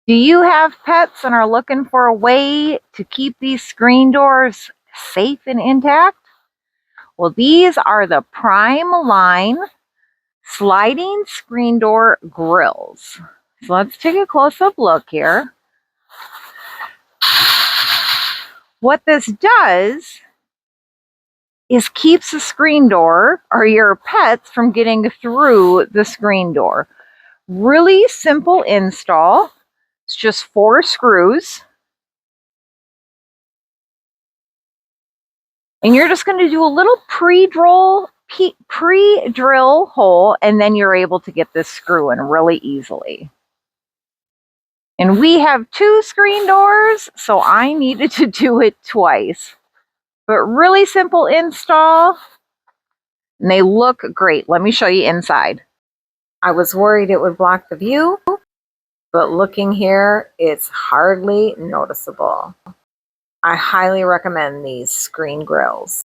Do you have pets and are looking for a way to keep these screen doors safe and intact? Well, these are the Prime Line sliding screen door grills. So let's take a close-up look here. What this does is keeps the screen door or your pets from getting through the screen door. Really simple install. It's just 4 screws. And you're just going to do a little pre-drill hole, and then you're able to get this screw in really easily. And we have 2 screen doors, so I needed to do it twice. But really simple install, and they look great. Let me show you inside. I was worried it would block the view, but looking here, it's hardly noticeable. I highly recommend these screen grills.